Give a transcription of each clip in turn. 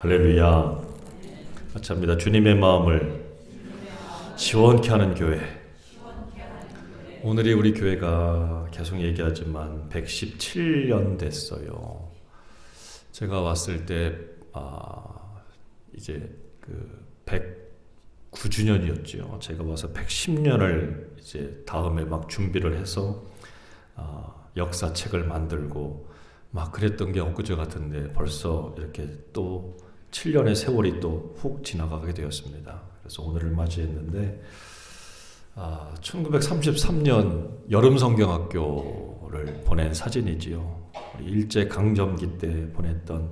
할렐루야. 감사합니다. 주님의 마음을 시원케 하는 교회. 오늘이 우리 교회가 계속 얘기하지만 117년 됐어요. 제가 왔을 때 이제 109주년이었죠. 제가 와서 110년을 이제 다음에 막 준비를 해서 역사책을 만들고 막 그랬던 게 엊그제 같은데 벌써 이렇게 또 7년의 세월이 또 훅 지나가게 되었습니다. 그래서 오늘을 맞이했는데 1933년 여름성경학교를 보낸 사진이지요. 우리 일제강점기 때 보냈던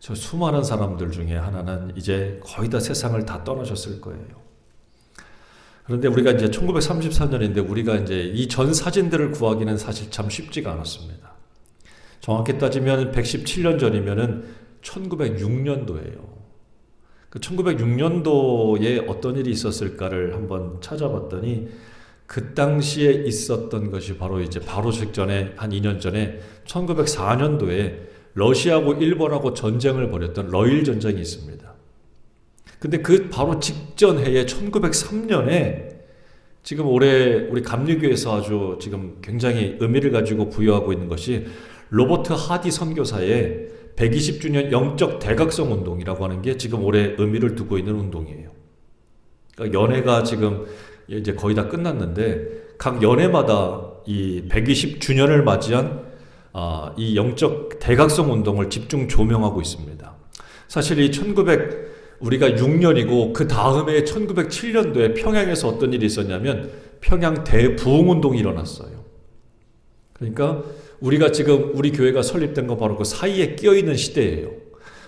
저 수많은 사람들 중에 하나는 이제 거의 다 세상을 다 떠나셨을 거예요. 그런데 우리가 이제 1934년인데 우리가 이제 이 전 사진들을 구하기는 사실 참 쉽지가 않았습니다. 정확히 따지면 117년 전이면은 1906년도예요. 그 1906년도에 어떤 일이 있었을까를 한번 찾아봤더니 그 당시에 있었던 것이 바로 직전에 한 2년 전에 1904년도에 러시아하고 일본하고 전쟁을 벌였던 러일 전쟁이 있습니다. 근데 그 바로 직전 해에 1903년에 지금 올해 우리 감리교에서 아주 지금 굉장히 의미를 가지고 부여하고 있는 것이 로버트 하디 선교사의 120주년 영적 대각성 운동이라고 하는 게 지금 올해 의미를 두고 있는 운동이에요. 그러니까 연회가 지금 이제 거의 다 끝났는데 각 연회마다 이 120주년을 맞이한 이 영적 대각성 운동을 집중 조명하고 있습니다. 사실 이 우리가 6년이고 그 다음에 1907년도에 평양에서 어떤 일이 있었냐면 평양 대부흥운동이 일어났어요. 그러니까 우리가 지금 우리 교회가 설립된 거 바로 그 사이에 끼어있는 시대예요.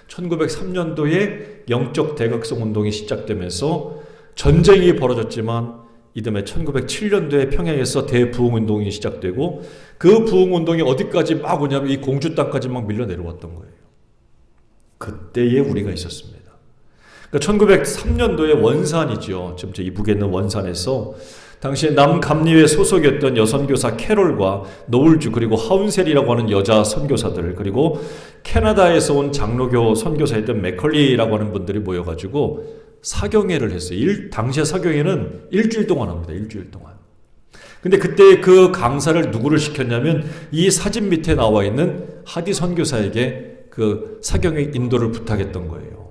1903년도에 영적 대각성 운동이 시작되면서 전쟁이 벌어졌지만 이듬해 1907년도에 평양에서 대부흥운동이 시작되고 그 부흥운동이 어디까지 막 오냐면 이 공주 땅까지 막 밀려 내려왔던 거예요. 그때에 우리가 있었습니다. 그러니까 1903년도에 원산이죠. 지금 저 이북에 있는 원산에서 당시에 남감리회 소속이었던 여선교사 캐롤과 노울주 그리고 하운셀이라고 하는 여자 선교사들 그리고 캐나다에서 온 장로교 선교사였던 맥컬리라고 하는 분들이 모여가지고 사경회를 했어요. 당시에 사경회는 일주일 동안 합니다. 일주일 동안. 근데 그때 그 강사를 누구를 시켰냐면 이 사진 밑에 나와 있는 하디 선교사에게 그 사경회 인도를 부탁했던 거예요.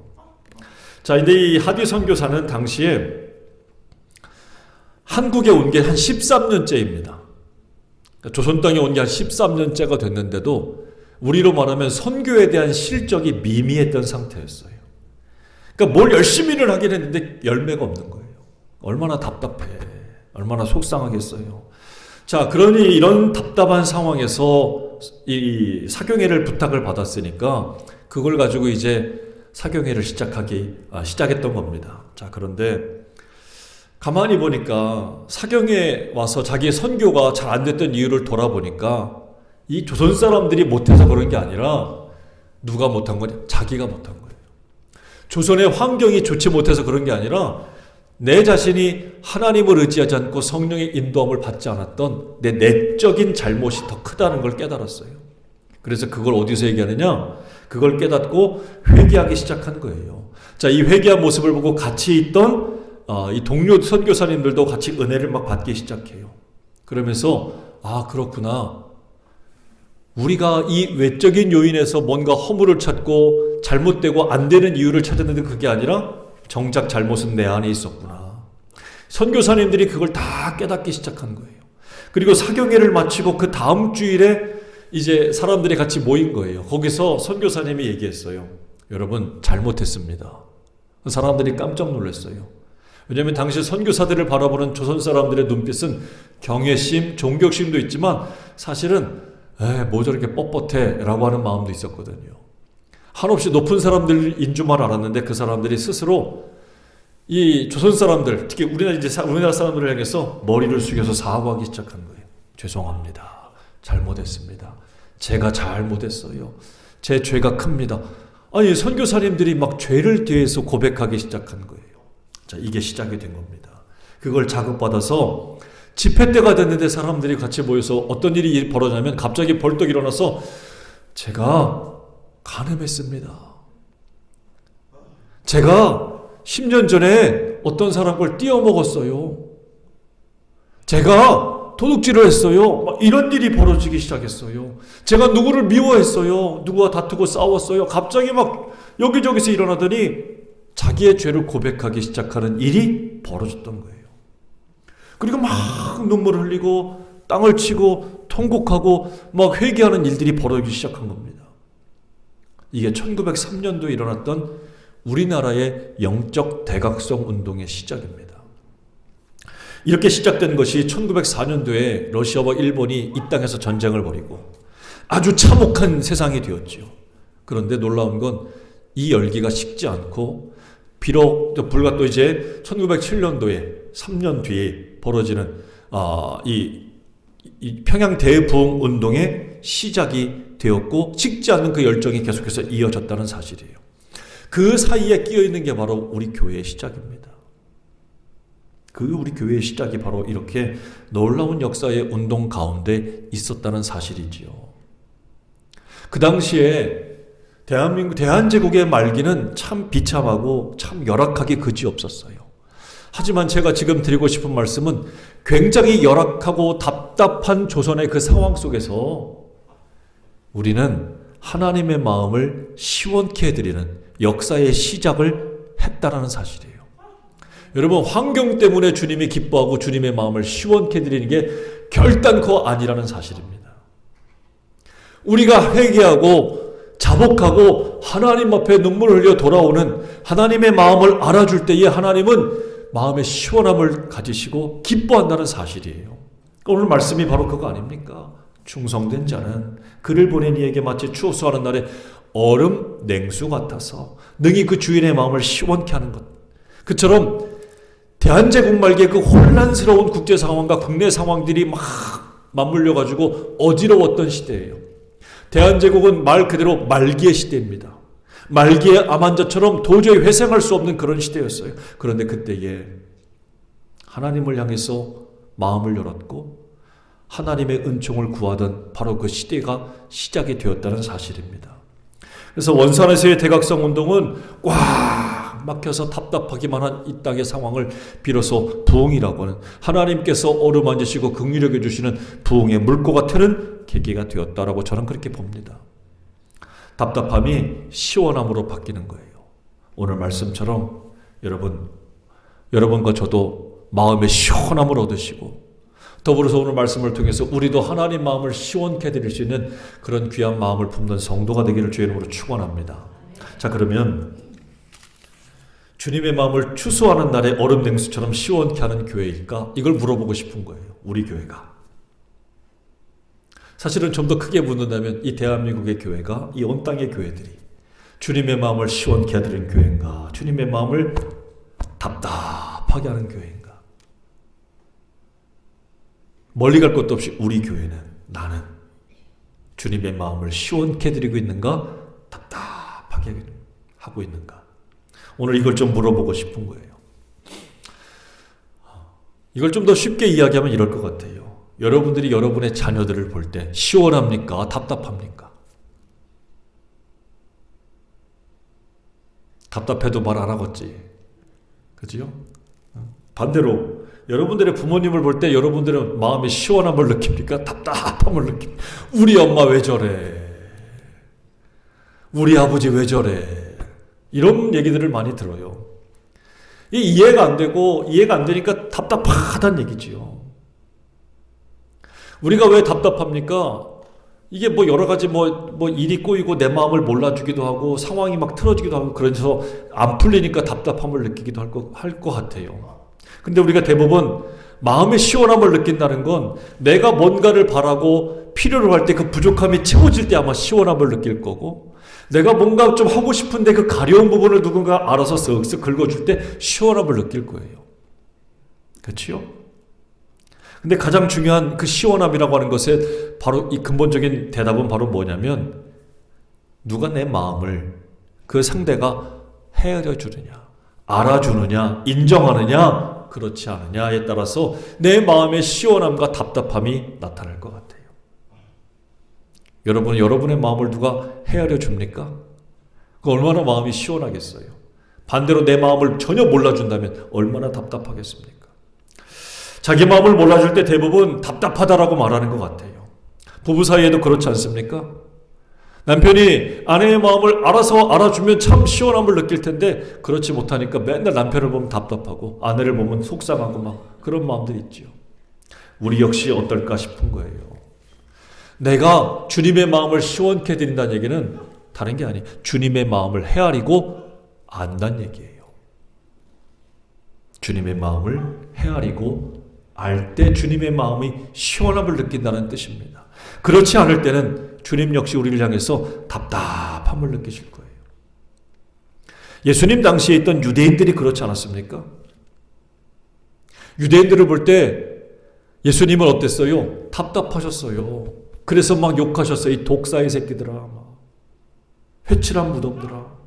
자, 근데 이 하디 선교사는 당시에 한국에 온 게 한 13년째입니다. 조선 땅에 온 게 한 13년째가 됐는데도 우리로 말하면 선교에 대한 실적이 미미했던 상태였어요. 그러니까 뭘 열심히를 하긴 했는데 열매가 없는 거예요. 얼마나 답답해. 얼마나 속상하겠어요. 자, 그러니 이런 답답한 상황에서 이 사경회를 부탁을 받았으니까 그걸 가지고 이제 사경회를 시작했던 겁니다. 자, 그런데 가만히 보니까 사경에 와서 자기의 선교가 잘 안 됐던 이유를 돌아보니까 이 조선 사람들이 못해서 그런 게 아니라 누가 못한 거냐? 자기가 못한 거예요. 조선의 환경이 좋지 못해서 그런 게 아니라 내 자신이 하나님을 의지하지 않고 성령의 인도함을 받지 않았던 내 내적인 잘못이 더 크다는 걸 깨달았어요. 그래서 그걸 어디서 얘기하느냐? 그걸 깨닫고 회개하기 시작한 거예요. 자, 이 회개한 모습을 보고 같이 있던 이 동료 선교사님들도 같이 은혜를 막 받기 시작해요. 그러면서 그렇구나. 우리가 이 외적인 요인에서 뭔가 허물을 찾고 잘못되고 안 되는 이유를 찾았는데 그게 아니라 정작 잘못은 내 안에 있었구나. 선교사님들이 그걸 다 깨닫기 시작한 거예요. 그리고 사경회를 마치고 그 다음 주일에 이제 사람들이 같이 모인 거예요. 거기서 선교사님이 얘기했어요. 여러분 잘못했습니다. 사람들이 깜짝 놀랐어요. 왜냐하면 당시 선교사들을 바라보는 조선 사람들의 눈빛은 경외심, 존경심도 있지만 사실은 뭐 저렇게 뻣뻣해 라고 하는 마음도 있었거든요. 한없이 높은 사람들인 줄만 알았는데 그 사람들이 스스로 이 조선 사람들, 특히 우리나라 사람들을 향해서 머리를 숙여서 사과하기 시작한 거예요. 죄송합니다. 잘못했습니다. 제가 잘못했어요. 제 죄가 큽니다. 아니 선교사님들이 막 죄를 대해서 고백하기 시작한 거예요. 자, 이게 시작이 된 겁니다. 그걸 자극받아서 집회 때가 됐는데 사람들이 같이 모여서 어떤 일이 벌어지냐면 갑자기 벌떡 일어나서 제가 간음했습니다. 제가 10년 전에 어떤 사람 걸 띄어먹었어요. 제가 도둑질을 했어요. 막 이런 일이 벌어지기 시작했어요. 제가 누구를 미워했어요. 누구와 다투고 싸웠어요. 갑자기 막 여기저기서 일어나더니 자기의 죄를 고백하기 시작하는 일이 벌어졌던 거예요. 그리고 막 눈물을 흘리고 땅을 치고 통곡하고 막 회개하는 일들이 벌어지기 시작한 겁니다. 이게 1903년도에 일어났던 우리나라의 영적 대각성 운동의 시작입니다. 이렇게 시작된 것이 1904년도에 러시아와 일본이 이 땅에서 전쟁을 벌이고 아주 참혹한 세상이 되었죠. 그런데 놀라운 건 이 열기가 식지 않고 비록 불과 또 이제 1907년도에 3년 뒤에 벌어지는 이 평양 대부흥 운동의 시작이 되었고 식지 않는 그 열정이 계속해서 이어졌다는 사실이에요. 그 사이에 끼어 있는 게 바로 우리 교회의 시작입니다. 우리 교회의 시작이 바로 이렇게 놀라운 역사의 운동 가운데 있었다는 사실이지요. 그 당시에 대한제국의 말기는 참 비참하고 참 열악하기 그지없었어요. 하지만 제가 지금 드리고 싶은 말씀은 굉장히 열악하고 답답한 조선의 그 상황 속에서 우리는 하나님의 마음을 시원케 해드리는 역사의 시작을 했다라는 사실이에요. 여러분, 환경 때문에 주님이 기뻐하고 주님의 마음을 시원케 해드리는 게 결단코 아니라는 사실입니다. 우리가 회개하고 자복하고 하나님 앞에 눈물을 흘려 돌아오는 하나님의 마음을 알아줄 때에 하나님은 마음의 시원함을 가지시고 기뻐한다는 사실이에요. 오늘 말씀이 바로 그거 아닙니까? 충성된 자는 그를 보낸 이에게 마치 추수하는 날에 얼음 냉수 같아서 능히 그 주인의 마음을 시원케 하는 것. 그처럼 대한제국 말기에 그 혼란스러운 국제 상황과 국내 상황들이 막 맞물려가지고 어지러웠던 시대예요. 대한제국은 말 그대로 말기의 시대입니다. 말기의 암환자처럼 도저히 회생할 수 없는 그런 시대였어요. 그런데 그때에 하나님을 향해서 마음을 열었고 하나님의 은총을 구하던 바로 그 시대가 시작이 되었다는 사실입니다. 그래서 원산에서의 대각성 운동은 꽉 막혀서 답답하기만 한 이 땅의 상황을 비로소 부흥이라고 하는 하나님께서 어루만지시고 긍휼히 여겨주시는 부흥의 물꼬가 트는 계기가 되었다라고 저는 그렇게 봅니다. 답답함이 시원함으로 바뀌는 거예요. 오늘 말씀처럼 여러분과 저도 마음의 시원함을 얻으시고 더불어서 오늘 말씀을 통해서 우리도 하나님 마음을 시원케 해드릴 수 있는 그런 귀한 마음을 품는 성도가 되기를 주의 이름으로 축원합니다. 자, 그러면 주님의 마음을 추수하는 날에 얼음 냉수처럼 시원케 하는 교회일까? 이걸 물어보고 싶은 거예요. 우리 교회가. 사실은 좀 더 크게 묻는다면 이 대한민국의 교회가 이 온 땅의 교회들이 주님의 마음을 시원케 해드리는 교회인가? 주님의 마음을 답답하게 하는 교회인가? 멀리 갈 것도 없이 우리 교회는 나는 주님의 마음을 시원케 해드리고 있는가? 답답하게 하고 있는가? 오늘 이걸 좀 물어보고 싶은 거예요. 이걸 좀 더 쉽게 이야기하면 이럴 것 같아요. 여러분들이 여러분의 자녀들을 볼 때 시원합니까? 답답합니까? 답답해도 말 안 하겠지. 그죠? 반대로 여러분들의 부모님을 볼 때 여러분들은 마음의 시원함을 느낍니까? 답답함을 느낍니까? 우리 엄마 왜 저래? 우리 아버지 왜 저래? 이런 얘기들을 많이 들어요. 이해가 안 되고 이해가 안 되니까 답답하다는 얘기지요. 우리가 왜 답답합니까? 이게 뭐 여러 가지 뭐 일이 꼬이고 내 마음을 몰라주기도 하고 상황이 막 틀어지기도 하고 그래서 안 풀리니까 답답함을 느끼기도 할 것 같아요. 근데 우리가 대부분 마음의 시원함을 느낀다는 건 내가 뭔가를 바라고 필요로 할 때 그 부족함이 채워질 때 아마 시원함을 느낄 거고 내가 뭔가 좀 하고 싶은데 그 가려운 부분을 누군가 알아서 쓱쓱 긁어줄 때 시원함을 느낄 거예요. 그렇지요? 근데 가장 중요한 그 시원함이라고 하는 것에 바로 이 근본적인 대답은 바로 뭐냐면 누가 내 마음을 그 상대가 헤아려 주느냐, 알아주느냐, 인정하느냐, 그렇지 않느냐에 따라서 내 마음의 시원함과 답답함이 나타날 것 같아요. 여러분의 마음을 누가 헤아려 줍니까? 그 얼마나 마음이 시원하겠어요. 반대로 내 마음을 전혀 몰라준다면 얼마나 답답하겠습니까? 자기 마음을 몰라줄 때 대부분 답답하다라고 말하는 것 같아요. 부부 사이에도 그렇지 않습니까? 남편이 아내의 마음을 알아서 알아주면 참 시원함을 느낄 텐데 그렇지 못하니까 맨날 남편을 보면 답답하고 아내를 보면 속상하고 막 그런 마음들이 있지요. 우리 역시 어떨까 싶은 거예요. 내가 주님의 마음을 시원케 해드린다는 얘기는 다른 게 아니에요. 주님의 마음을 헤아리고 안다는 얘기예요. 주님의 마음을 헤아리고 알 때 주님의 마음이 시원함을 느낀다는 뜻입니다. 그렇지 않을 때는 주님 역시 우리를 향해서 답답함을 느끼실 거예요. 예수님 당시에 있던 유대인들이 그렇지 않았습니까? 유대인들을 볼 때 예수님은 어땠어요? 답답하셨어요. 그래서 막 욕하셨어요. 이 독사의 새끼들아, 막 회칠한 무덤들아.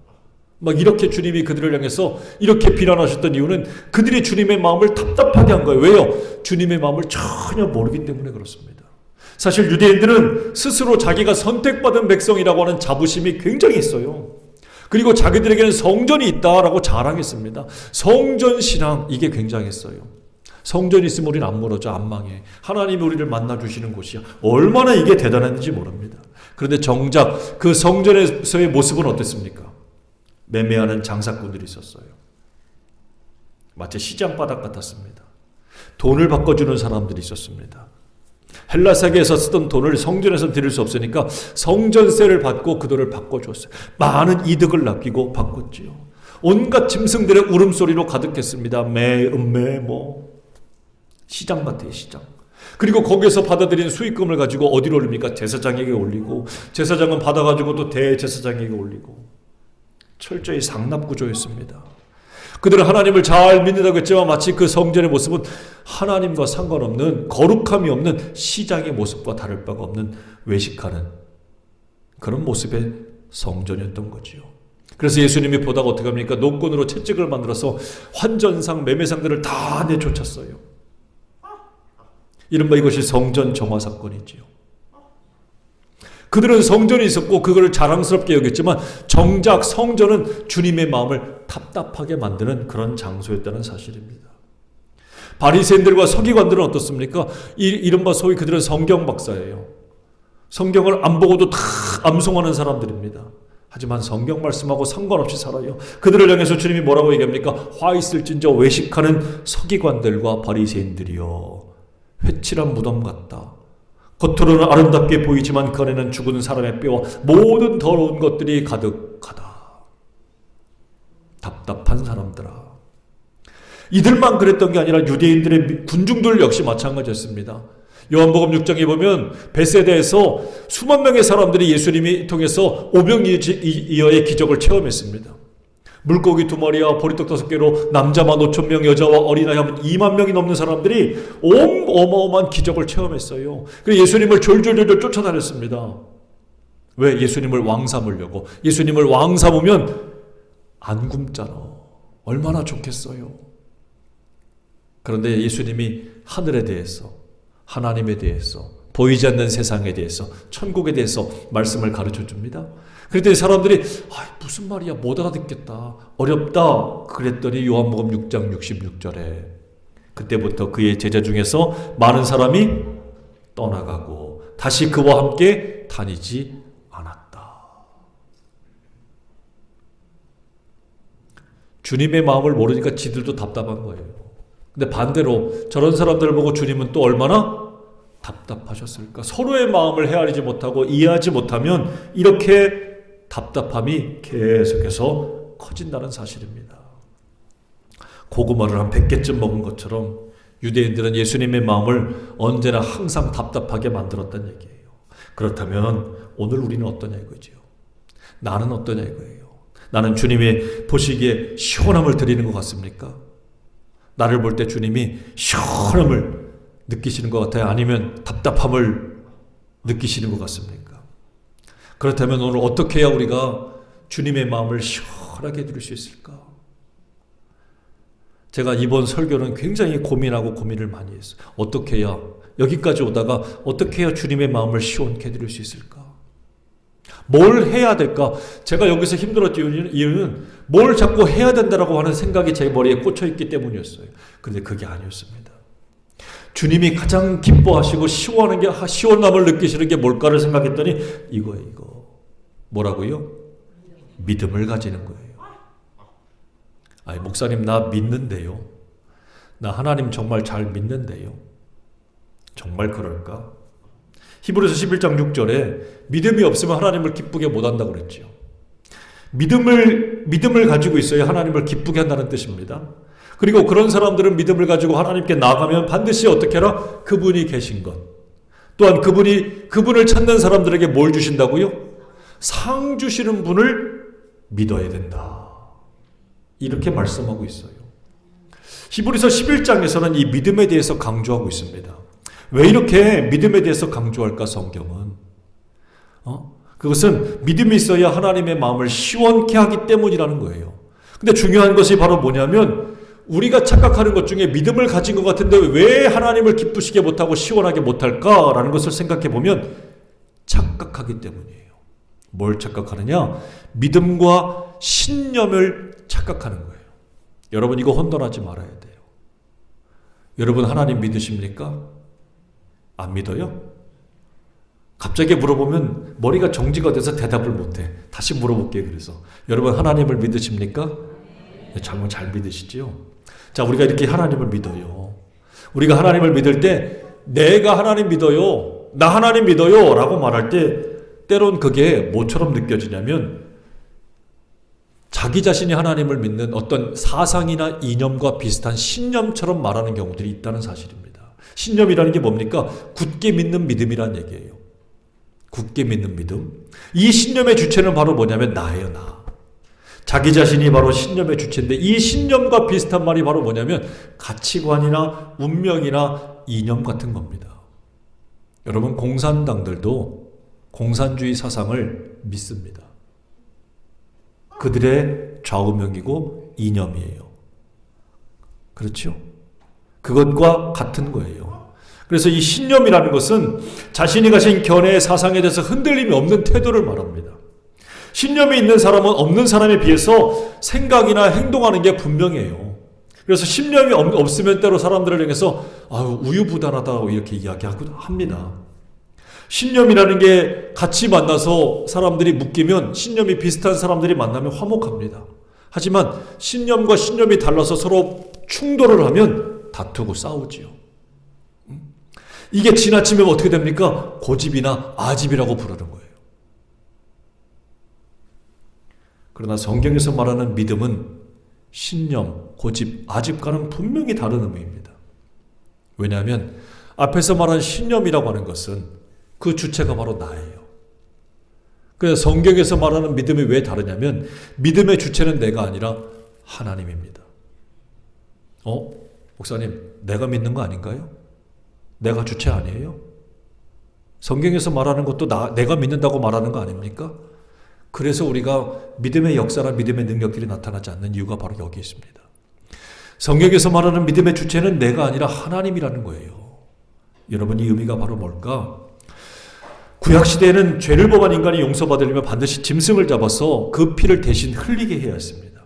막 이렇게 주님이 그들을 향해서 이렇게 비난하셨던 이유는 그들이 주님의 마음을 답답하게 한 거예요. 왜요? 주님의 마음을 전혀 모르기 때문에 그렇습니다. 사실 유대인들은 스스로 자기가 선택받은 백성이라고 하는 자부심이 굉장히 있어요. 그리고 자기들에게는 성전이 있다라고 자랑했습니다. 성전신앙, 이게 굉장했어요. 성전이 있으면 우리는 안 멀어져, 안 망해. 하나님이 우리를 만나주시는 곳이야. 얼마나 이게 대단한지 모릅니다. 그런데 정작 그 성전에서의 모습은 어땠습니까? 매매하는 장사꾼들이 있었어요. 마치 시장 바닥 같았습니다. 돈을 바꿔주는 사람들이 있었습니다. 헬라 세계에서 쓰던 돈을 성전에서 드릴 수 없으니까 성전세를 받고 그 돈을 바꿔줬어요. 많은 이득을 남기고 바꿨지요. 온갖 짐승들의 울음소리로 가득했습니다. 시장 같아요, 시장. 그리고 거기서 받아들인 수익금을 가지고 어디로 올립니까? 제사장에게 올리고, 제사장은 받아가지고 또 대제사장에게 올리고, 철저히 상납구조였습니다. 그들은 하나님을 잘 믿는다고 했지만 마치 그 성전의 모습은 하나님과 상관없는, 거룩함이 없는 시장의 모습과 다를 바가 없는 외식하는 그런 모습의 성전이었던 거지요. 그래서 예수님이 보다가 어떻게 합니까? 농권으로 채찍을 만들어서 환전상, 매매상들을 다 내쫓았어요. 이른바 이것이 성전 정화 사건이지요. 그들은 성전이 있었고 그걸 자랑스럽게 여겼지만 정작 성전은 주님의 마음을 답답하게 만드는 그런 장소였다는 사실입니다. 바리새인들과 서기관들은 어떻습니까? 이른바 소위 그들은 성경 박사예요. 성경을 안 보고도 다 암송하는 사람들입니다. 하지만 성경 말씀하고 상관없이 살아요. 그들을 향해서 주님이 뭐라고 얘기합니까? 화 있을진저 외식하는 서기관들과 바리새인들이여, 회칠한 무덤 같다. 겉으로는 아름답게 보이지만 그 안에는 죽은 사람의 뼈와 모든 더러운 것들이 가득하다. 답답한 사람들아. 이들만 그랬던 게 아니라 유대인들의 군중들 역시 마찬가지였습니다. 요한복음 6장에 보면 베세다에서 수만 명의 사람들이 예수님이 통해서 오병이어의 기적을 체험했습니다. 물고기 2마리와 보리떡 5개로 남자만 5,000명, 여자와 어린아이 하면 2만 명이 넘는 사람들이 어마어마한 기적을 체험했어요. 그래서 예수님을 졸졸졸 쫓아다녔습니다. 왜? 예수님을 왕 삼으려고. 예수님을 왕 삼으면 안 굶잖아. 얼마나 좋겠어요. 그런데 예수님이 하늘에 대해서, 하나님에 대해서, 보이지 않는 세상에 대해서, 천국에 대해서 말씀을 가르쳐 줍니다. 그랬더니 사람들이 무슨 말이야, 못 알아듣겠다, 어렵다 그랬더니 요한복음 6장 66절에 그때부터 그의 제자 중에서 많은 사람이 떠나가고 다시 그와 함께 다니지 않았다. 주님의 마음을 모르니까 지들도 답답한 거예요. 근데 반대로 저런 사람들을 보고 주님은 또 얼마나 답답하셨을까. 서로의 마음을 헤아리지 못하고 이해하지 못하면 이렇게 답답함이 계속해서 커진다는 사실입니다. 고구마를 한 100개쯤 먹은 것처럼 유대인들은 예수님의 마음을 언제나 항상 답답하게 만들었다는 얘기예요. 그렇다면 오늘 우리는 어떠냐 이거죠. 나는 어떠냐 이거예요. 나는 주님의 보시기에 시원함을 드리는 것 같습니까? 나를 볼 때 주님이 시원함을 느끼시는 것 같아요? 아니면 답답함을 느끼시는 것 같습니까? 그렇다면 오늘 어떻게 해야 우리가 주님의 마음을 시원하게 드릴 수 있을까? 제가 이번 설교는 굉장히 고민하고 고민을 많이 했어요. 어떻게 해야, 여기까지 오다가 어떻게 해야 주님의 마음을 시원케 드릴 수 있을까? 뭘 해야 될까? 제가 여기서 힘들었던 이유는 뭘 자꾸 해야 된다라고 하는 생각이 제 머리에 꽂혀 있기 때문이었어요. 그런데 그게 아니었습니다. 주님이 가장 기뻐하시고 시원함을 느끼시는 게 뭘까를 생각했더니 이거. 뭐라고요? 믿음을 가지는 거예요. 아니, 목사님, 나 믿는데요. 나 하나님 정말 잘 믿는데요. 정말 그럴까? 히브리서 11장 6절에 믿음이 없으면 하나님을 기쁘게 못한다고 그랬죠. 믿음을 가지고 있어야 하나님을 기쁘게 한다는 뜻입니다. 그리고 그런 사람들은 믿음을 가지고 하나님께 나아가면 반드시 어떻게 하라? 그분이 계신 것. 또한 그분을 찾는 사람들에게 뭘 주신다고요? 상 주시는 분을 믿어야 된다. 이렇게 말씀하고 있어요. 히브리서 11장에서는 이 믿음에 대해서 강조하고 있습니다. 왜 이렇게 믿음에 대해서 강조할까, 성경은? 그것은 믿음이 있어야 하나님의 마음을 시원케 하기 때문이라는 거예요. 근데 중요한 것이 바로 뭐냐면 우리가 착각하는 것 중에 믿음을 가진 것 같은데 왜 하나님을 기쁘시게 못하고 시원하게 못할까라는 것을 생각해 보면 착각하기 때문이에요. 뭘 착각하느냐? 믿음과 신념을 착각하는 거예요. 여러분, 이거 혼돈하지 말아야 돼요. 여러분, 하나님 믿으십니까? 안 믿어요? 갑자기 물어보면 머리가 정지가 돼서 대답을 못해. 다시 물어볼게요. 그래서 여러분, 하나님을 믿으십니까? 정말 잘 믿으시지요? 자, 우리가 이렇게 하나님을 믿어요. 우리가 하나님을 믿을 때 내가 하나님 믿어요, 나 하나님 믿어요 라고 말할 때 때론 그게 뭐처럼 느껴지냐면 자기 자신이 하나님을 믿는 어떤 사상이나 이념과 비슷한 신념처럼 말하는 경우들이 있다는 사실입니다. 신념이라는 게 뭡니까? 굳게 믿는 믿음이란 얘기예요. 굳게 믿는 믿음. 이 신념의 주체는 바로 뭐냐면 나예요, 나. 자기 자신이 바로 신념의 주체인데 이 신념과 비슷한 말이 바로 뭐냐면 가치관이나 운명이나 이념 같은 겁니다. 여러분, 공산당들도 공산주의 사상을 믿습니다. 그들의 좌우명이고 이념이에요. 그렇죠? 그것과 같은 거예요. 그래서 이 신념이라는 것은 자신이 가진 견해의 사상에 대해서 흔들림이 없는 태도를 말합니다. 신념이 있는 사람은 없는 사람에 비해서 생각이나 행동하는 게 분명해요. 그래서 신념이 없으면 때로 사람들을 향해서 우유부단하다고 이렇게 이야기하고 합니다. 신념이라는 게 같이 만나서 사람들이 묶이면 신념이 비슷한 사람들이 만나면 화목합니다. 하지만 신념과 신념이 달라서 서로 충돌을 하면 다투고 싸우지요. 이게 지나치면 어떻게 됩니까? 고집이나 아집이라고 부르는 거예요. 그러나 성경에서 말하는 믿음은 신념, 고집, 아집과는 분명히 다른 의미입니다. 왜냐하면 앞에서 말한 신념이라고 하는 것은 그 주체가 바로 나예요. 그래서 성경에서 말하는 믿음이 왜 다르냐면 믿음의 주체는 내가 아니라 하나님입니다. 목사님, 내가 믿는 거 아닌가요? 내가 주체 아니에요? 성경에서 말하는 것도 내가 믿는다고 말하는 거 아닙니까? 그래서 우리가 믿음의 역사나 믿음의 능력들이 나타나지 않는 이유가 바로 여기 있습니다. 성경에서 말하는 믿음의 주체는 내가 아니라 하나님이라는 거예요. 여러분, 이 의미가 바로 뭘까? 구약시대에는 죄를 범한 인간이 용서받으려면 반드시 짐승을 잡아서 그 피를 대신 흘리게 해야 했습니다.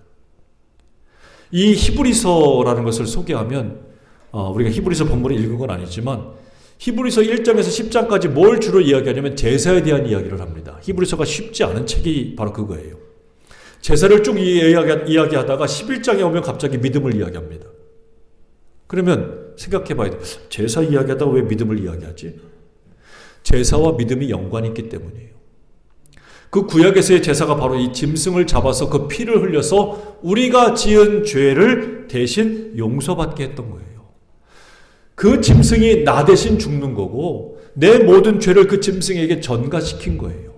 이 히브리서라는 것을 소개하면 우리가 히브리서 본문을 읽은 건 아니지만 히브리서 1장에서 10장까지 뭘 주로 이야기하냐면 제사에 대한 이야기를 합니다. 히브리서가 쉽지 않은 책이 바로 그거예요. 제사를 쭉 이야기하다가 11장에 오면 갑자기 믿음을 이야기합니다. 그러면 생각해 봐야 돼요. 제사 이야기하다가 왜 믿음을 이야기하지? 제사와 믿음이 연관이 있기 때문이에요. 그 구약에서의 제사가 바로 이 짐승을 잡아서 그 피를 흘려서 우리가 지은 죄를 대신 용서받게 했던 거예요. 그 짐승이 나 대신 죽는 거고 내 모든 죄를 그 짐승에게 전가시킨 거예요.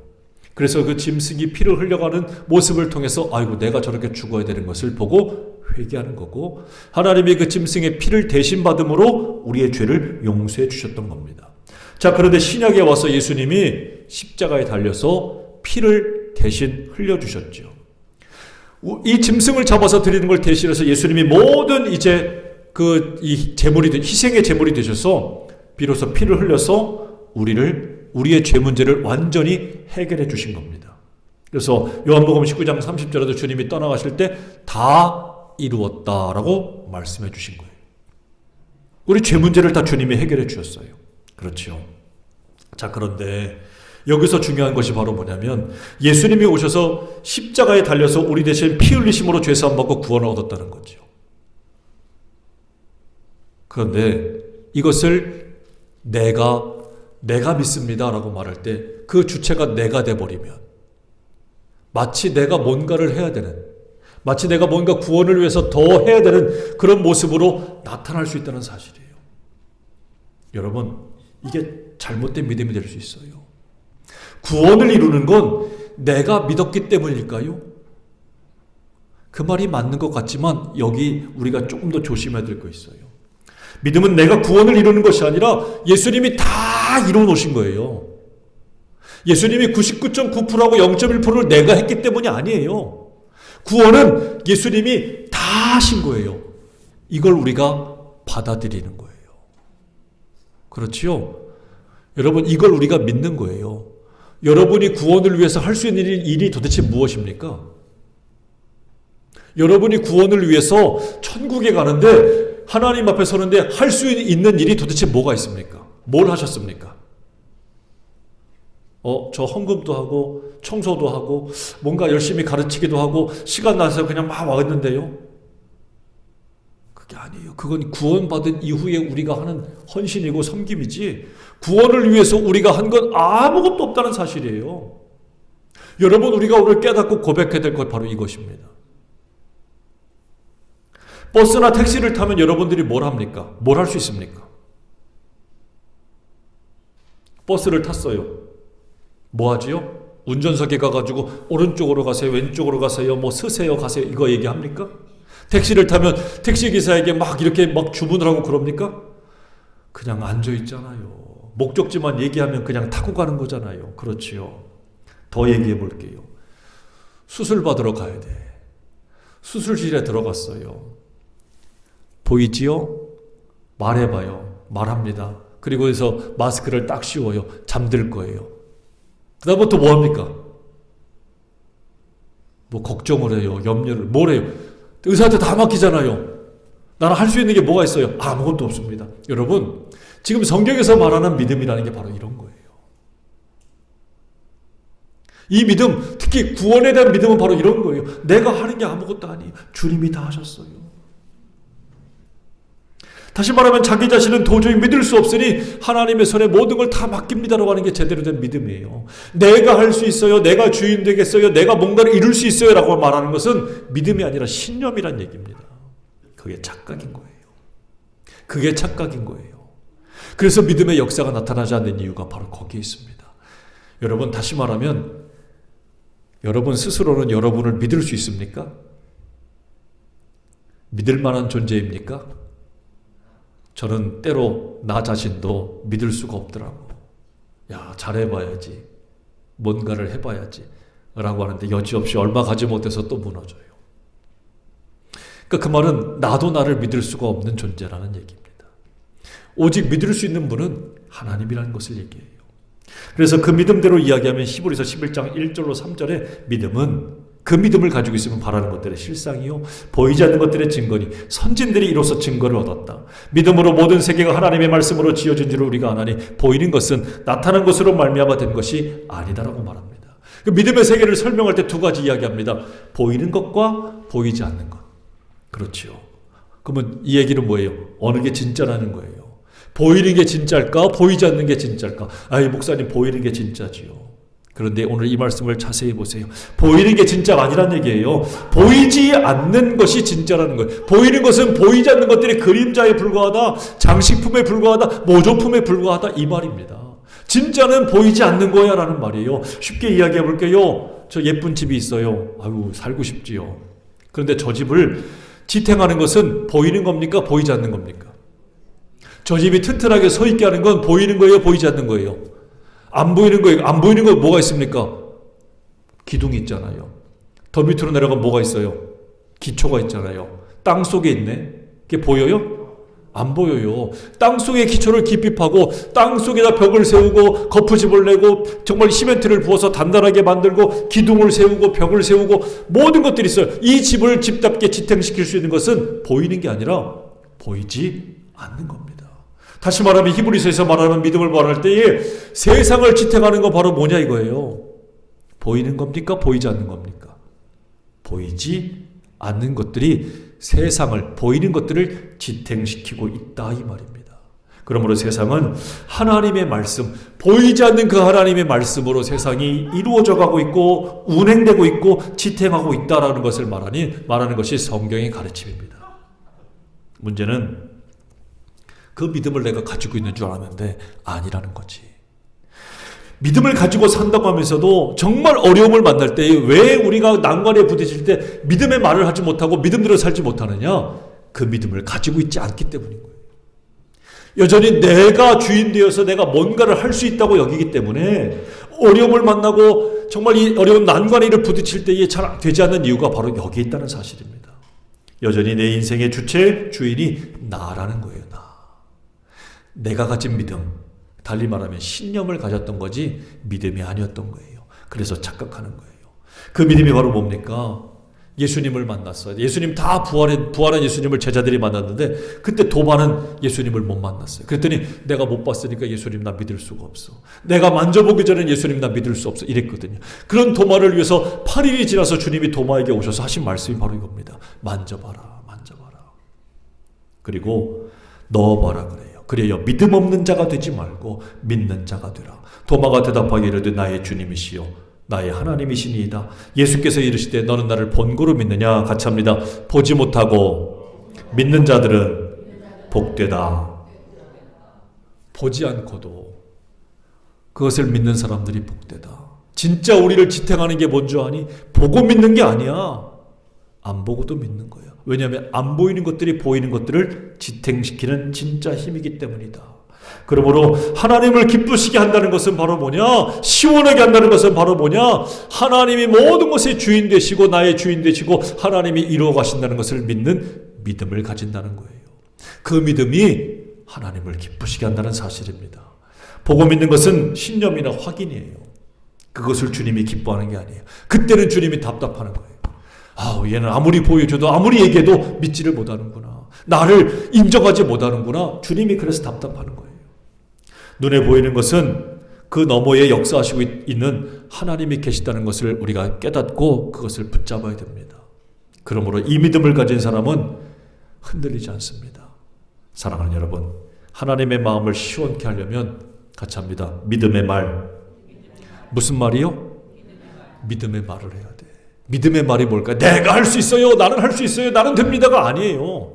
그래서 그 짐승이 피를 흘려가는 모습을 통해서 아이고 내가 저렇게 죽어야 되는 것을 보고 회개하는 거고 하나님이 그 짐승의 피를 대신 받음으로 우리의 죄를 용서해 주셨던 겁니다. 자, 그런데 신약에 와서 예수님이 십자가에 달려서 피를 대신 흘려주셨죠. 이 짐승을 잡아서 드리는 걸 대신해서 예수님이 모든 이제 이 희생의 제물이 되셔서 비로소 피를 흘려서 우리의 죄 문제를 완전히 해결해 주신 겁니다. 그래서 요한복음 19장 30절에도 주님이 떠나가실 때 다 이루었다라고 말씀해 주신 거예요. 우리 죄 문제를 다 주님이 해결해 주셨어요. 그렇죠. 자, 그런데 여기서 중요한 것이 바로 뭐냐면 예수님이 오셔서 십자가에 달려서 우리 대신 피 흘리심으로 죄 사함 받고 구원을 얻었다는 거죠. 그런데 이것을 내가 믿습니다라고 말할 때 그 주체가 내가 돼버리면 마치 내가 뭔가를 해야 되는, 마치 내가 뭔가 구원을 위해서 더 해야 되는 그런 모습으로 나타날 수 있다는 사실이에요. 여러분, 이게 잘못된 믿음이 될 수 있어요. 구원을 이루는 건 내가 믿었기 때문일까요? 그 말이 맞는 것 같지만 여기 우리가 조금 더 조심해야 될 거 있어요. 믿음은 내가 구원을 이루는 것이 아니라 예수님이 다 이루어 놓으신 거예요. 예수님이 99.9%하고 0.1%를 내가 했기 때문이 아니에요. 구원은 예수님이 다 하신 거예요. 이걸 우리가 받아들이는 거예요. 그렇지요? 여러분, 이걸 우리가 믿는 거예요. 여러분이 구원을 위해서 할 수 있는 일이 도대체 무엇입니까? 여러분이 구원을 위해서 천국에 가는데 하나님 앞에 서는데 할 수 있는 일이 도대체 뭐가 있습니까? 뭘 하셨습니까? 저 헌금도 하고 청소도 하고 뭔가 열심히 가르치기도 하고 시간 나서 그냥 막 왔는데요. 그게 아니에요. 그건 구원받은 이후에 우리가 하는 헌신이고 섬김이지 구원을 위해서 우리가 한 건 아무것도 없다는 사실이에요. 여러분, 우리가 오늘 깨닫고 고백해야 될 것 바로 이것입니다. 버스나 택시를 타면 여러분들이 뭘 합니까? 뭘 할 수 있습니까? 버스를 탔어요. 뭐 하지요? 운전석에 가가지고 오른쪽으로 가세요, 왼쪽으로 가세요, 뭐 서세요, 가세요, 이거 얘기합니까? 택시를 타면 택시기사에게 막 이렇게 막 주문을 하고 그럽니까? 그냥 앉아있잖아요. 목적지만 얘기하면 그냥 타고 가는 거잖아요. 그렇지요. 더 얘기해 볼게요. 수술 받으러 가야 돼. 수술실에 들어갔어요. 보이지요? 말해봐요. 말합니다. 그리고 해서 마스크를 딱 씌워요. 잠들 거예요. 그 다음부터 뭐 합니까? 뭐 걱정을 해요. 염려를. 뭘 해요? 의사한테 다 맡기잖아요. 나는 할 수 있는 게 뭐가 있어요? 아무것도 없습니다. 여러분, 지금 성경에서 말하는 믿음이라는 게 바로 이런 거예요. 이 믿음, 특히 구원에 대한 믿음은 바로 이런 거예요. 내가 하는 게 아무것도 아니에요. 주님이 다 하셨어요. 다시 말하면 자기 자신은 도저히 믿을 수 없으니 하나님의 손에 모든 걸 다 맡깁니다라고 하는 게 제대로 된 믿음이에요. 내가 할 수 있어요. 내가 주인 되겠어요. 내가 뭔가를 이룰 수 있어요. 라고 말하는 것은 믿음이 아니라 신념이란 얘기입니다. 그게 착각인 거예요. 그게 착각인 거예요. 그래서 믿음의 역사가 나타나지 않는 이유가 바로 거기에 있습니다. 여러분, 다시 말하면 여러분 스스로는 여러분을 믿을 수 있습니까? 믿을 만한 존재입니까? 저는 때로 나 자신도 믿을 수가 없더라고. 야, 잘해봐야지. 뭔가를 해봐야지. 라고 하는데 여지없이 얼마 가지 못해서 또 무너져요. 그러니까 그 말은 나도 나를 믿을 수가 없는 존재라는 얘기입니다. 오직 믿을 수 있는 분은 하나님이라는 것을 얘기해요. 그래서 그 믿음대로 이야기하면 히브리서 11장 1절로 3절에 믿음은 그 믿음을 가지고 있으면 바라는 것들의 실상이요 보이지 않는 것들의 증거니 선진들이 이로써 증거를 얻었다. 믿음으로 모든 세계가 하나님의 말씀으로 지어진 줄을 우리가 아나니 보이는 것은 나타난 것으로 말미암아 된 것이 아니다라고 말합니다. 그 믿음의 세계를 설명할 때 두 가지 이야기합니다. 보이는 것과 보이지 않는 것. 그렇죠. 그러면 이 얘기는 뭐예요? 어느 게 진짜라는 거예요. 보이는 게 진짜일까? 보이지 않는 게 진짜일까? 아이, 목사님, 보이는 게 진짜지요. 그런데 오늘 이 말씀을 자세히 보세요. 보이는 게 진짜가 아니란 얘기예요. 보이지 않는 것이 진짜라는 거예요. 보이는 것은 보이지 않는 것들이 그림자에 불과하다, 장식품에 불과하다, 모조품에 불과하다, 이 말입니다. 진짜는 보이지 않는 거야 라는 말이에요. 쉽게 이야기해 볼게요. 저 예쁜 집이 있어요. 아유, 살고 싶지요. 그런데 저 집을 지탱하는 것은 보이는 겁니까? 보이지 않는 겁니까? 저 집이 튼튼하게 서 있게 하는 건 보이는 거예요? 보이지 않는 거예요? 안 보이는 거예요. 안 보이는 거 뭐가 있습니까? 기둥이 있잖아요. 더 밑으로 내려가면 뭐가 있어요? 기초가 있잖아요. 땅 속에 있네. 그게 보여요? 안 보여요. 땅속의 기초를 깊이 파고 땅속에다 벽을 세우고 거푸집을 내고 정말 시멘트를 부어서 단단하게 만들고 기둥을 세우고 벽을 세우고 모든 것들이 있어요. 이 집을 집답게 지탱시킬 수 있는 것은 보이는 게 아니라 보이지 않는 겁니다. 다시 말하면 히브리서에서 말하는 믿음을 말할 때에 세상을 지탱하는 건 바로 뭐냐 이거예요. 보이는 겁니까? 보이지 않는 겁니까? 보이지 않는 것들이 세상을, 보이는 것들을 지탱시키고 있다 이 말입니다. 그러므로 세상은 하나님의 말씀, 보이지 않는 그 하나님의 말씀으로 세상이 이루어져 가고 있고 운행되고 있고 지탱하고 있다라는 것을 말하는 것이 성경의 가르침입니다. 문제는 그 믿음을 내가 가지고 있는 줄 알았는데 아니라는 거지. 믿음을 가지고 산다고 하면서도 정말 어려움을 만날 때 왜 우리가 난관에 부딪힐 때 믿음의 말을 하지 못하고 믿음대로 살지 못하느냐? 그 믿음을 가지고 있지 않기 때문인 거예요. 여전히 내가 주인 되어서 내가 뭔가를 할 수 있다고 여기기 때문에 어려움을 만나고 정말 이 어려운 난관에 이를 부딪힐 때에 잘 되지 않는 이유가 바로 여기에 있다는 사실입니다. 여전히 내 인생의 주체, 주인이 나라는 거예요. 내가 가진 믿음, 달리 말하면 신념을 가졌던 거지 믿음이 아니었던 거예요. 그래서 착각하는 거예요. 그 믿음이 바로 뭡니까? 예수님을 만났어요. 예수님 다 부활한 예수님을 제자들이 만났는데 그때 도마는 예수님을 못 만났어요. 그랬더니 내가 못 봤으니까 예수님 나 믿을 수가 없어. 내가 만져보기 전에 예수님 나 믿을 수 없어. 이랬거든요. 그런 도마를 위해서 8일이 지나서 주님이 도마에게 오셔서 하신 말씀이 바로 이겁니다. 만져봐라. 만져봐라. 그리고 넣어봐라 그래요. 그래요. 믿음 없는 자가 되지 말고 믿는 자가 되라. 도마가 대답하기를 이르되 나의 주님이시요 나의 하나님이시니이다. 예수께서 이르시되 너는 나를 본고로 믿느냐? 같이 합니다. 보지 못하고 믿는 자들은 복되다. 보지 않고도 그것을 믿는 사람들이 복되다. 진짜 우리를 지탱하는 게 뭔지 아니? 보고 믿는 게 아니야. 안 보고도 믿는 거야. 왜냐하면 안 보이는 것들이 보이는 것들을 지탱시키는 진짜 힘이기 때문이다. 그러므로 하나님을 기쁘시게 한다는 것은 바로 뭐냐? 시원하게 한다는 것은 바로 뭐냐? 하나님이 모든 것의 주인 되시고 나의 주인 되시고 하나님이 이루어 가신다는 것을 믿는 믿음을 가진다는 거예요. 그 믿음이 하나님을 기쁘시게 한다는 사실입니다. 보고 믿는 것은 신념이나 확인이에요. 그것을 주님이 기뻐하는 게 아니에요. 그때는 주님이 답답하는 거예요. 얘는 아무리 보여줘도 아무리 얘기해도 믿지를 못하는구나. 나를 인정하지 못하는구나. 주님이 그래서 답답하는 거예요. 눈에 보이는 것은 그 너머에 역사하시고 있는 하나님이 계시다는 것을 우리가 깨닫고 그것을 붙잡아야 됩니다. 그러므로 이 믿음을 가진 사람은 흔들리지 않습니다. 사랑하는 여러분, 하나님의 마음을 시원케 하려면 같이 합니다. 믿음의 말. 무슨 말이요? 믿음의 말을 해야 돼. 믿음의 말이 뭘까요? 내가 할 수 있어요. 나는 할 수 있어요. 나는 됩니다가 아니에요.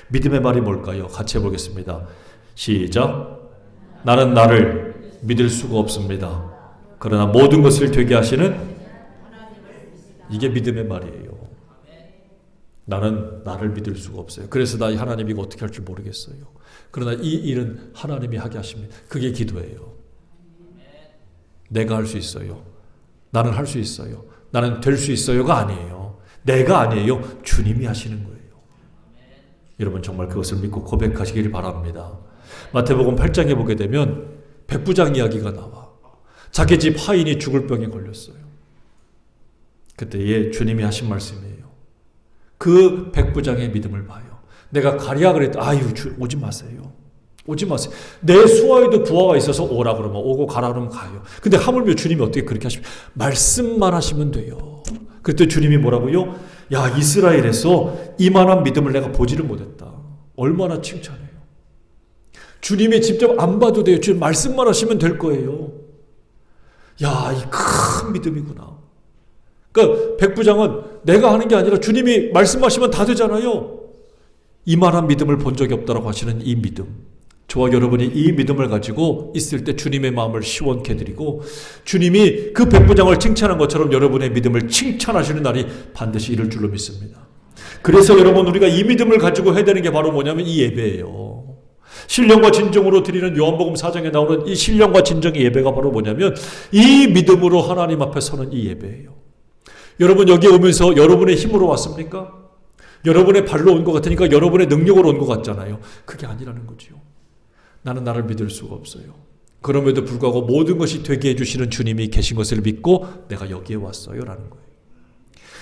믿음의 말이 뭘까요? 같이 해보겠습니다. 시작. 나는 나를 믿을 수가 없습니다. 그러나 모든 것을 되게 하시는 이게 믿음의 말이에요. 나는 나를 믿을 수가 없어요. 그래서 나 하나님이 이거 어떻게 할 줄 모르겠어요. 그러나 이 일은 하나님이 하게 하십니다. 그게 기도예요. 내가 할 수 있어요. 나는 할 수 있어요. 나는 될 수 있어요가 아니에요. 내가 아니에요. 주님이 하시는 거예요. 여러분 정말 그것을 믿고 고백하시길 바랍니다. 마태복음 8장에 보게 되면 백부장 이야기가 나와. 자기 집 하인이 죽을 병에 걸렸어요. 그때에 주님이 하신 말씀이에요. 그 백부장의 믿음을 봐요. 내가 가랴 그랬다. 오지 마세요. 오지 마세요. 내 수하에도 부하가 있어서 오라 그러면 오고 가라 그러면 가요. 근데 하물며 주님이 어떻게 그렇게 하십니까? 말씀만 하시면 돼요. 그때 주님이 뭐라고요? 야, 이스라엘에서 이만한 믿음을 내가 보지를 못했다. 얼마나 칭찬해요. 주님이 직접 안 봐도 돼요. 주님 말씀만 하시면 될 거예요. 야, 이 큰 믿음이구나. 그러니까 백부장은 내가 하는 게 아니라 주님이 말씀하시면 다 되잖아요. 이만한 믿음을 본 적이 없다라고 하시는 이 믿음. 저와 여러분이 이 믿음을 가지고 있을 때 주님의 마음을 시원케 해드리고 주님이 그 백부장을 칭찬한 것처럼 여러분의 믿음을 칭찬하시는 날이 반드시 이를 줄로 믿습니다. 그래서 여러분 우리가 이 믿음을 가지고 해야 되는 게 바로 뭐냐면 이 예배예요. 신령과 진정으로 드리는 요한복음 4장에 나오는 이 신령과 진정의 예배가 바로 뭐냐면 이 믿음으로 하나님 앞에 서는 이 예배예요. 여러분 여기 오면서 여러분의 힘으로 왔습니까? 여러분의 발로 온 것 같으니까 여러분의 능력으로 온 것 같잖아요. 그게 아니라는 거지요. 나는 나를 믿을 수가 없어요. 그럼에도 불구하고 모든 것이 되게 해주시는 주님이 계신 것을 믿고 내가 여기에 왔어요 라는 거예요.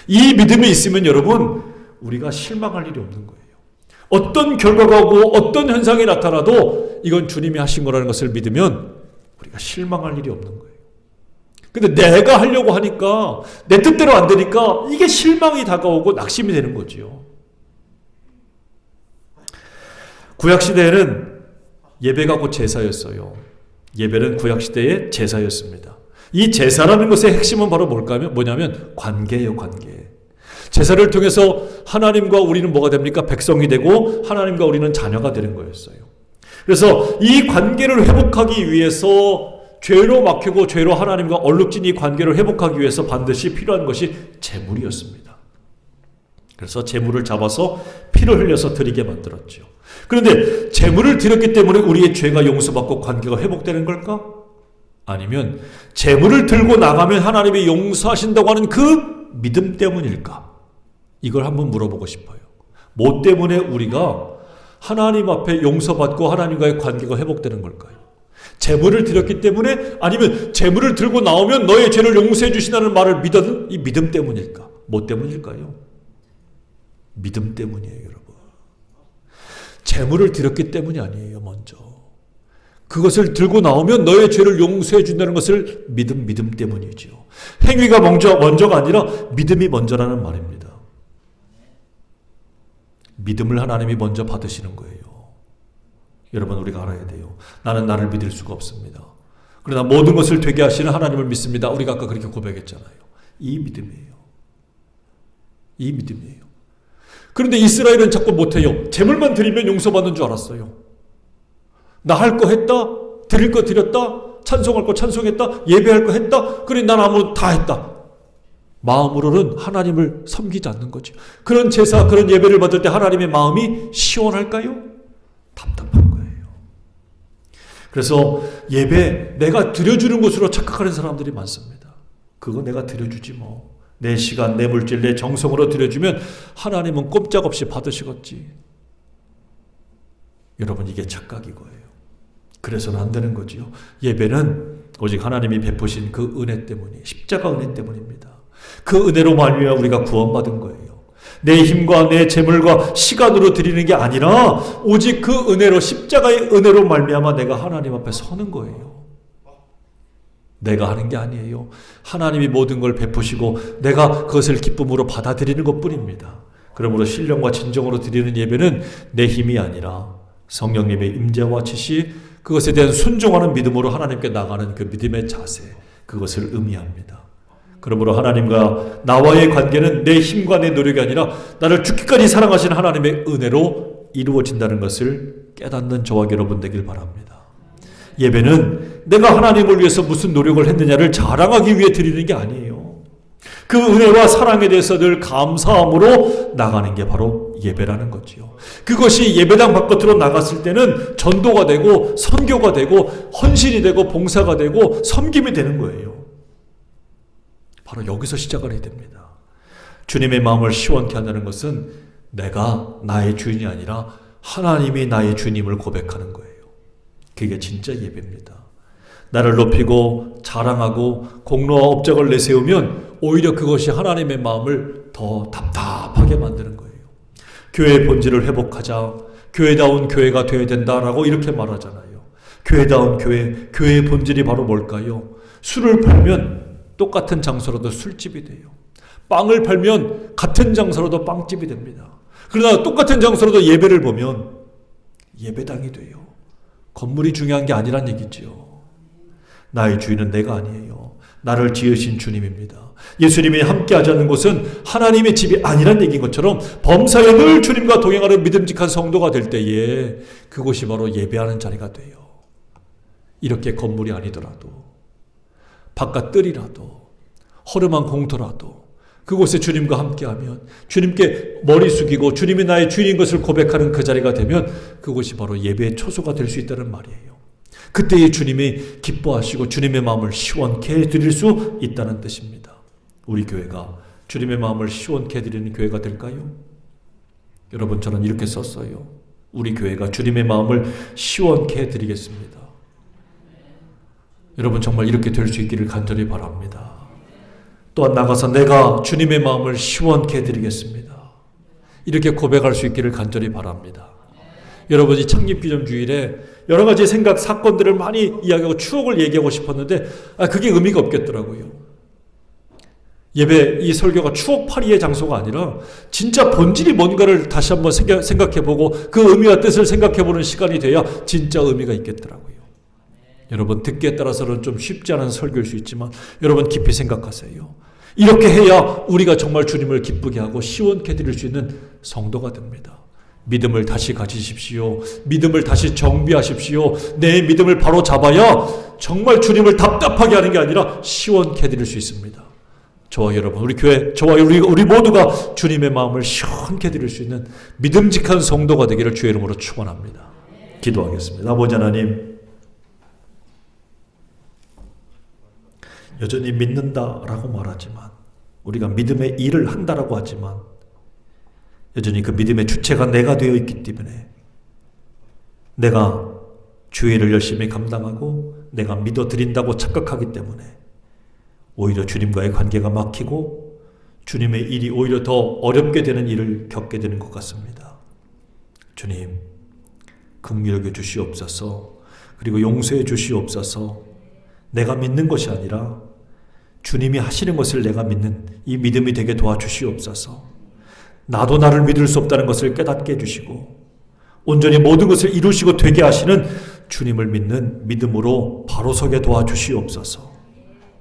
이 믿음이 있으면 여러분 우리가 실망할 일이 없는 거예요. 어떤 결과가 오고 어떤 현상이 나타나도 이건 주님이 하신 거라는 것을 믿으면 우리가 실망할 일이 없는 거예요. 근데 내가 하려고 하니까 내 뜻대로 안 되니까 이게 실망이 다가오고 낙심이 되는 거지요. 구약시대에는 예배가 곧 제사였어요. 예배는 구약시대의 제사였습니다. 이 제사라는 것의 핵심은 바로 뭐냐면 관계예요. 관계. 제사를 통해서 하나님과 우리는 뭐가 됩니까? 백성이 되고 하나님과 우리는 자녀가 되는 거였어요. 그래서 이 관계를 회복하기 위해서 죄로 막히고 죄로 하나님과 얼룩진 이 관계를 회복하기 위해서 반드시 필요한 것이 제물이었습니다. 그래서 제물을 잡아서 피를 흘려서 드리게 만들었죠. 그런데 제물을 드렸기 때문에 우리의 죄가 용서받고 관계가 회복되는 걸까? 아니면 제물을 들고 나가면 하나님이 용서하신다고 하는 그 믿음 때문일까? 이걸 한번 물어보고 싶어요. 뭐 때문에 우리가 하나님 앞에 용서받고 하나님과의 관계가 회복되는 걸까요? 제물을 드렸기 때문에 아니면 제물을 들고 나오면 너의 죄를 용서해 주신다는 말을 믿었는 이 믿음 때문일까? 뭐 때문일까요? 믿음 때문이에요, 여러분. 제물을 드렸기 때문이 아니에요, 먼저. 그것을 들고 나오면 너의 죄를 용서해 준다는 것을 믿음 때문이죠. 행위가 먼저가 아니라 믿음이 먼저라는 말입니다. 믿음을 하나님이 먼저 받으시는 거예요. 여러분 우리가 알아야 돼요. 나는 나를 믿을 수가 없습니다. 그러나 모든 것을 되게 하시는 하나님을 믿습니다. 우리가 아까 그렇게 고백했잖아요. 이 믿음이에요. 이 믿음이에요. 그런데 이스라엘은 자꾸 못해요. 제물만 드리면 용서받는 줄 알았어요. 나 할 거 했다. 드릴 거 드렸다. 찬송할 거 찬송했다. 예배할 거 했다. 그래 난 아무 다 했다. 마음으로는 하나님을 섬기지 않는 거죠. 그런 제사, 그런 예배를 받을 때 하나님의 마음이 시원할까요? 답답한 거예요. 그래서 예배 내가 드려주는 것으로 착각하는 사람들이 많습니다. 그거 내가 드려주지 뭐. 내 시간, 내 물질, 내 정성으로 드려주면 하나님은 꼼짝없이 받으시겠지. 여러분 이게 착각이고요. 그래서는 안 되는 거지요. 예배는 오직 하나님이 베푸신 그 은혜 때문이 십자가 은혜 때문입니다. 그 은혜로 말미암아 우리가 구원받은 거예요. 내 힘과 내 재물과 시간으로 드리는 게 아니라 오직 그 은혜로 십자가의 은혜로 말미암아 내가 하나님 앞에 서는 거예요. 내가 하는 게 아니에요. 하나님이 모든 걸 베푸시고 내가 그것을 기쁨으로 받아들이는 것뿐입니다. 그러므로 신령과 진정으로 드리는 예배는 내 힘이 아니라 성령님의 임재와 지시, 그것에 대한 순종하는 믿음으로 하나님께 나가는 그 믿음의 자세, 그것을 의미합니다. 그러므로 하나님과 나와의 관계는 내 힘과 내 노력이 아니라 나를 죽기까지 사랑하신 하나님의 은혜로 이루어진다는 것을 깨닫는 저와 여러분 되길 바랍니다. 예배는 내가 하나님을 위해서 무슨 노력을 했느냐를 자랑하기 위해 드리는 게 아니에요. 그 은혜와 사랑에 대해서 늘 감사함으로 나가는 게 바로 예배라는 거지요. 그것이 예배당 바깥으로 나갔을 때는 전도가 되고 선교가 되고 헌신이 되고 봉사가 되고 섬김이 되는 거예요. 바로 여기서 시작을 해야 됩니다. 주님의 마음을 시원케 한다는 것은 내가 나의 주인이 아니라 하나님이 나의 주님을 고백하는 거예요. 그게 진짜 예배입니다. 나를 높이고 자랑하고 공로와 업적을 내세우면 오히려 그것이 하나님의 마음을 더 답답하게 만드는 거예요. 교회의 본질을 회복하자. 교회다운 교회가 되어야 된다라고 이렇게 말하잖아요. 교회다운 교회, 교회의 본질이 바로 뭘까요? 술을 팔면 똑같은 장소로도 술집이 돼요. 빵을 팔면 같은 장소로도 빵집이 됩니다. 그러나 똑같은 장소로도 예배를 보면 예배당이 돼요. 건물이 중요한 게 아니란 얘기죠. 나의 주인은 내가 아니에요. 나를 지으신 주님입니다. 예수님이 함께 하지 않는 곳은 하나님의 집이 아니란 얘기인 것처럼 범사에 늘 주님과 동행하는 믿음직한 성도가 될 때에 그곳이 바로 예배하는 자리가 돼요. 이렇게 건물이 아니더라도 바깥 뜰이라도 허름한 공터라도 그곳에 주님과 함께하면 주님께 머리 숙이고 주님이 나의 주인인 것을 고백하는 그 자리가 되면 그곳이 바로 예배의 초소가 될 수 있다는 말이에요. 그때의 주님이 기뻐하시고 주님의 마음을 시원케 해드릴 수 있다는 뜻입니다. 우리 교회가 주님의 마음을 시원케 해드리는 교회가 될까요? 여러분, 저는 이렇게 썼어요. 우리 교회가 주님의 마음을 시원케 해드리겠습니다. 여러분, 정말 이렇게 될 수 있기를 간절히 바랍니다. 또한 나가서 내가 주님의 마음을 시원케 해드리겠습니다. 이렇게 고백할 수 있기를 간절히 바랍니다. 여러분이 창립기념주일에 여러 가지 생각, 사건들을 많이 이야기하고 추억을 얘기하고 싶었는데 그게 의미가 없겠더라고요. 예배, 이 설교가 추억팔이의 장소가 아니라 진짜 본질이 뭔가를 다시 한번 생각해보고 그 의미와 뜻을 생각해보는 시간이 돼야 진짜 의미가 있겠더라고요. 여러분, 듣기에 따라서는 좀 쉽지 않은 설교일 수 있지만 여러분 깊이 생각하세요. 이렇게 해야 우리가 정말 주님을 기쁘게 하고 시원케 드릴 수 있는 성도가 됩니다. 믿음을 다시 가지십시오. 믿음을 다시 정비하십시오. 내 믿음을 바로 잡아야 정말 주님을 답답하게 하는 게 아니라 시원케 드릴 수 있습니다. 저와 여러분, 우리 교회, 저와 우리 모두가 주님의 마음을 시원케 드릴 수 있는 믿음직한 성도가 되기를 주의 이름으로 축원합니다. 기도하겠습니다. 아버지 하나님, 여전히 믿는다라고 말하지만, 우리가 믿음의 일을 한다라고 하지만 여전히 그 믿음의 주체가 내가 되어 있기 때문에 내가 주의 일을 열심히 감당하고 내가 믿어드린다고 착각하기 때문에 오히려 주님과의 관계가 막히고 주님의 일이 오히려 더 어렵게 되는 일을 겪게 되는 것 같습니다. 주님, 긍휼히 여겨 주시옵소서. 그리고 용서해 주시옵소서. 내가 믿는 것이 아니라 주님이 하시는 것을 내가 믿는 이 믿음이 되게 도와주시옵소서. 나도 나를 믿을 수 없다는 것을 깨닫게 해주시고 온전히 모든 것을 이루시고 되게 하시는 주님을 믿는 믿음으로 바로 서게 도와주시옵소서.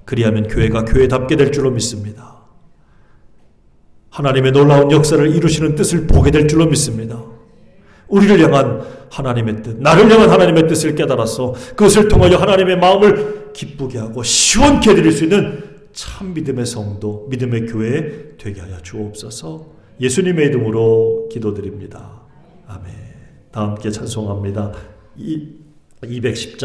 그리하면 교회가 교회답게 될 줄로 믿습니다. 하나님의 놀라운 역사를 이루시는 뜻을 보게 될 줄로 믿습니다. 우리를 향한 하나님의 뜻, 나를 향한 하나님의 뜻을 깨달아서 그것을 통하여 하나님의 마음을 기쁘게 하고 시원케 해드릴 수 있는 참 믿음의 성도, 믿음의 교회 되게 하여 주옵소서. 예수님의 이름으로 기도드립니다. 아멘. 다 함께 찬송합니다. 210장